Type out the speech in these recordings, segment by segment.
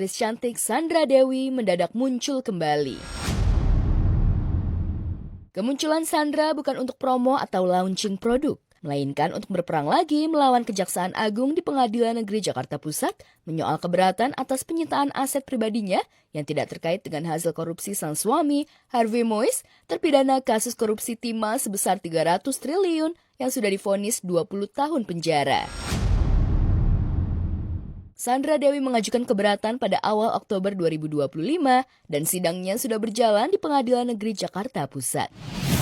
Aktris cantik Sandra Dewi mendadak muncul kembali. Kemunculan Sandra bukan untuk promo atau launching produk, melainkan untuk berperang lagi melawan Kejaksaan Agung di Pengadilan Negeri Jakarta Pusat menyoal keberatan atas penyitaan aset pribadinya yang tidak terkait dengan hasil korupsi sang suami, Harvey Moise, terpidana kasus korupsi timah sebesar 300 triliun yang sudah divonis 20 tahun penjara. Sandra Dewi mengajukan keberatan pada awal Oktober 2025 dan sidangnya sudah berjalan di Pengadilan Negeri Jakarta Pusat.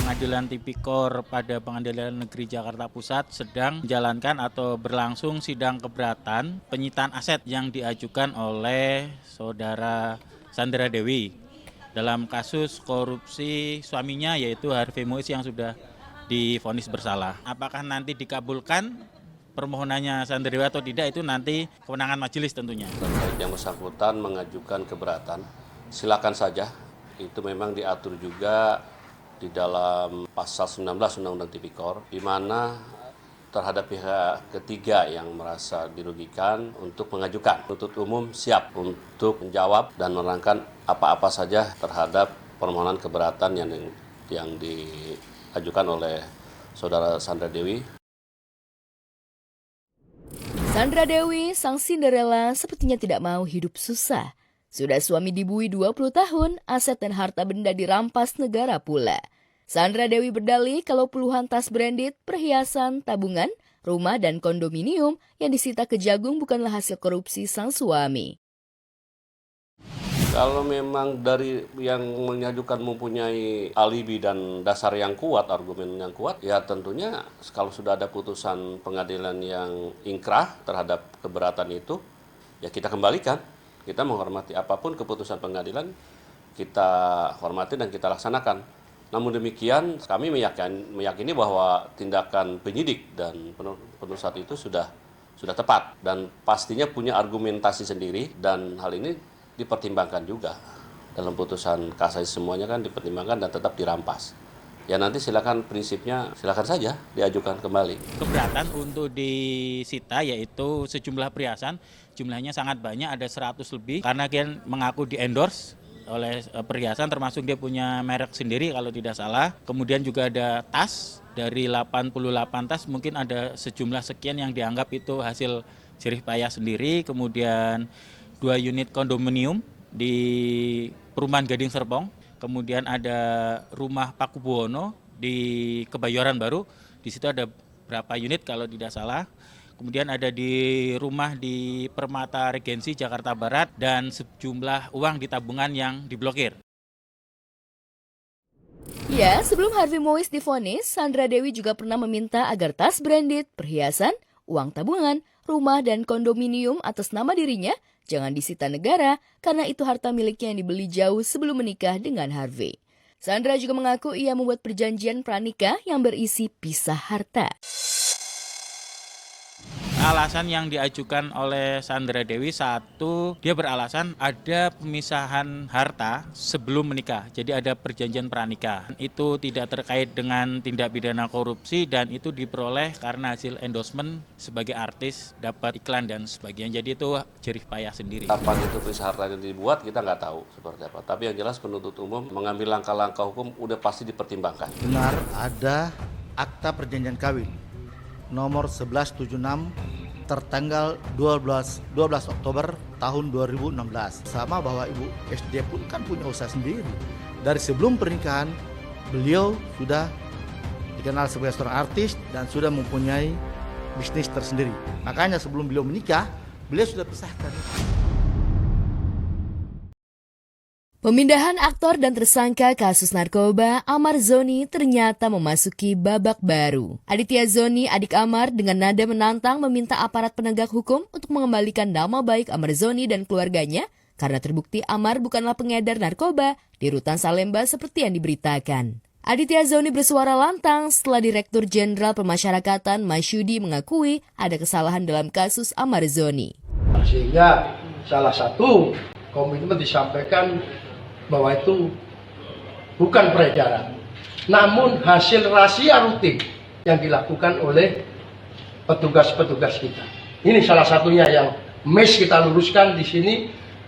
Pengadilan Tipikor pada Pengadilan Negeri Jakarta Pusat sedang menjalankan atau berlangsung sidang keberatan penyitaan aset yang diajukan oleh saudara Sandra Dewi dalam kasus korupsi suaminya yaitu Harvey Moise yang sudah divonis bersalah. Apakah nanti dikabulkan permohonannya Sandra Dewi atau tidak itu nanti kewenangan majelis tentunya. Terkait yang bersangkutan mengajukan keberatan, silakan saja. Itu memang diatur juga di dalam pasal 19 Undang-Undang Tipikor, di mana terhadap pihak ketiga yang merasa dirugikan untuk mengajukan. Penuntut umum siap untuk menjawab dan menerangkan apa-apa saja terhadap permohonan keberatan yang diajukan oleh saudara Sandra Dewi. Sandra Dewi, sang Cinderella, sepertinya tidak mau hidup susah. Sudah suami dibui 20 tahun, aset dan harta benda dirampas negara pula. Sandra Dewi berdalih kalau puluhan tas branded, perhiasan, tabungan, rumah dan kondominium yang disita Kejagung bukanlah hasil korupsi sang suami. Kalau memang dari yang mengajukan mempunyai alibi dan dasar yang kuat, argumen yang kuat, ya tentunya kalau sudah ada putusan pengadilan yang ingkrah terhadap keberatan itu, ya kita kembalikan. Kita menghormati apapun keputusan pengadilan, kita hormati dan kita laksanakan. Namun demikian, kami meyakini bahwa tindakan penyidik dan penuntut itu sudah tepat dan pastinya punya argumentasi sendiri, dan hal ini dipertimbangkan juga dalam putusan kasasi, semuanya kan dipertimbangkan dan tetap dirampas. Ya nanti silakan, prinsipnya silakan saja diajukan kembali. Keberatan untuk disita yaitu sejumlah perhiasan, jumlahnya sangat banyak, ada 100 lebih karena dia mengaku di-endorse oleh perhiasan, termasuk dia punya merek sendiri kalau tidak salah. Kemudian juga ada tas, dari 88 tas mungkin ada sejumlah sekian yang dianggap itu hasil jerih payah sendiri. Kemudian 2 unit kondominium di Perumahan Gading Serpong, kemudian ada rumah Paku Buwono di Kebayoran Baru, di situ ada berapa unit kalau tidak salah. Kemudian ada di rumah di Permata Regensi Jakarta Barat dan sejumlah uang di tabungan yang diblokir. Ya, sebelum Harvey Moise divonis, Sandra Dewi juga pernah meminta agar tas branded, perhiasan, uang tabungan, rumah dan kondominium atas nama dirinya jangan disita negara karena itu harta miliknya yang dibeli jauh sebelum menikah dengan Harvey. Sandra juga mengaku ia membuat perjanjian pranikah yang berisi pisah harta. Alasan yang diajukan oleh Sandra Dewi, satu, dia beralasan ada pemisahan harta sebelum menikah. Jadi ada perjanjian pranikah. Itu tidak terkait dengan tindak pidana korupsi dan itu diperoleh karena hasil endorsement sebagai artis, dapat iklan dan sebagainya. Jadi itu jerih payah sendiri. Kapan itu pisah harta yang dibuat kita nggak tahu seperti apa. Tapi yang jelas penuntut umum mengambil langkah-langkah hukum udah pasti dipertimbangkan. Benar ada akta perjanjian kawin nomor 1176 tertanggal 12 Oktober tahun 2016. Sama bahwa Ibu SD pun kan punya usaha sendiri. Dari sebelum pernikahan, beliau sudah dikenal sebagai seorang artis dan sudah mempunyai bisnis tersendiri. Makanya sebelum beliau menikah, beliau sudah pisahkan. Pemindahan aktor dan tersangka kasus narkoba Amar Zoni ternyata memasuki babak baru. Aditya Zoni, adik Amar, dengan nada menantang meminta aparat penegak hukum untuk mengembalikan nama baik Amar Zoni dan keluarganya karena terbukti Amar bukanlah pengedar narkoba di Rutan Salemba seperti yang diberitakan. Aditya Zoni bersuara lantang setelah Direktur Jenderal Pemasyarakatan Masyudi mengakui ada kesalahan dalam kasus Amar Zoni. Sehingga salah satu komitmen disampaikan bahwa itu bukan peredaran, namun hasil rahasia rutin yang dilakukan oleh petugas-petugas kita. Ini salah satunya yang kita luruskan di sini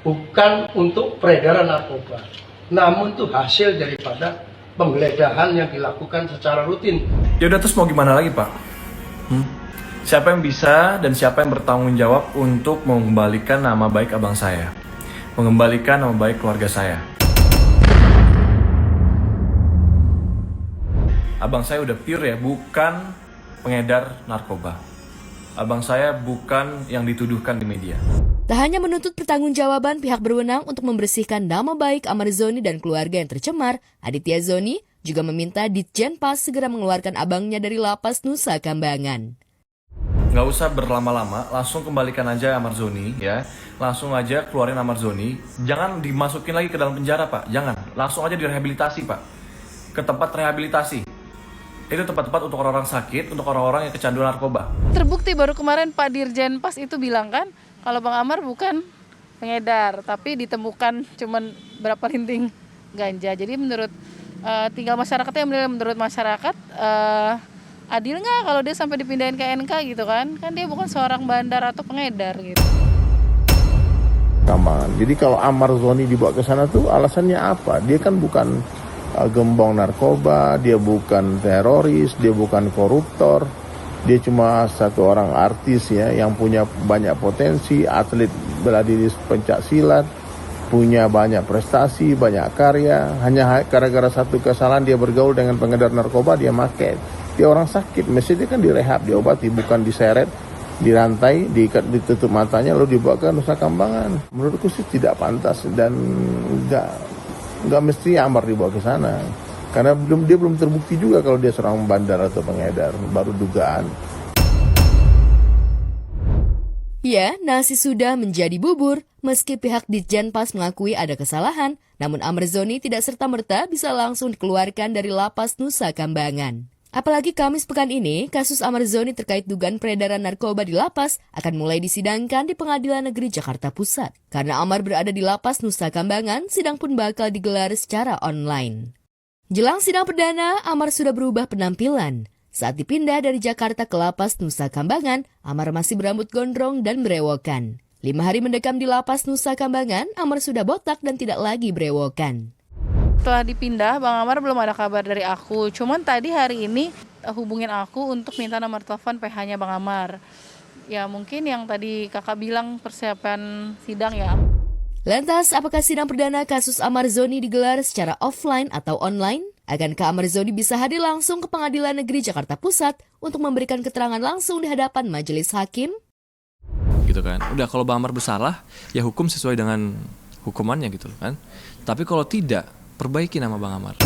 bukan untuk peredaran narkoba, namun itu hasil daripada penggeledahan yang dilakukan secara rutin. Ya udah, terus mau gimana lagi, Pak? Siapa yang bisa dan siapa yang bertanggung jawab untuk mengembalikan nama baik abang saya? Mengembalikan nama baik keluarga saya? Abang saya udah pure ya, bukan pengedar narkoba. Abang saya bukan yang dituduhkan di media. Tak hanya menuntut pertanggungjawaban pihak berwenang untuk membersihkan nama baik Amar Zoni dan keluarga yang tercemar, Aditya Zoni juga meminta Ditjenpas segera mengeluarkan abangnya dari lapas Nusa Kambangan. Nggak usah berlama-lama, langsung kembalikan aja Amar Zoni ya. Langsung aja keluarin Amar Zoni. Jangan dimasukin lagi ke dalam penjara, Pak. Jangan. Langsung aja direhabilitasi, Pak. Ke tempat rehabilitasi. Itu tempat-tempat untuk orang-orang sakit, untuk orang-orang yang kecanduan narkoba. Terbukti baru kemarin Pak Dirjenpas itu bilang kan, kalau Bang Amar bukan pengedar, tapi ditemukan cuman berapa linting ganja. Jadi menurut tinggal masyarakatnya, menurut masyarakat adil nggak kalau dia sampai dipindahin ke NK gitu kan? Kan dia bukan seorang bandar atau pengedar gitu. Jadi kalau Amar Zoni dibawa ke sana tuh alasannya apa? Dia kan bukan gembong narkoba, dia bukan teroris, dia bukan koruptor, dia cuma satu orang artis ya yang punya banyak potensi, atlet bela diri pencak silat, punya banyak prestasi, banyak karya. Hanya gara-gara satu kesalahan dia bergaul dengan pengedar narkoba, dia make. Dia orang sakit, mestinya kan direhab, diobati, bukan diseret, dirantai, diikat, ditutup matanya lalu dibawa ke Nusa Kambangan. Menurutku sih tidak pantas dan nggak mesti Amar dibawa ke sana, karena dia belum terbukti juga kalau dia seorang bandar atau pengedar, baru dugaan. Ya, nasi sudah menjadi bubur. Meski pihak Ditjenpas mengakui ada kesalahan, namun Amar Zoni tidak serta-merta bisa langsung dikeluarkan dari lapas Nusa Kambangan. Apalagi Kamis pekan ini, kasus Amar Zoni terkait dugaan peredaran narkoba di lapas akan mulai disidangkan di Pengadilan Negeri Jakarta Pusat. Karena Amar berada di lapas Nusa Kambangan, sidang pun bakal digelar secara online. Jelang sidang perdana, Amar sudah berubah penampilan. Saat dipindah dari Jakarta ke lapas Nusa Kambangan, Amar masih berambut gondrong dan berewokan. 5 hari mendekam di lapas Nusa Kambangan, Amar sudah botak dan tidak lagi berewokan. Setelah dipindah, Bang Amar belum ada kabar dari aku. Cuman tadi hari ini hubungin aku untuk minta nomor telepon PH-nya Bang Amar. Ya mungkin yang tadi kakak bilang persiapan sidang ya. Lantas, apakah sidang perdana kasus Amar Zoni digelar secara offline atau online? Akankah Amar Zoni bisa hadir langsung ke Pengadilan Negeri Jakarta Pusat untuk memberikan keterangan langsung di hadapan majelis hakim? Gitu kan. Udah, kalau Bang Amar bersalah, ya hukum sesuai dengan hukumannya gitu kan. Tapi kalau tidak, perbaiki nama Bang Amar.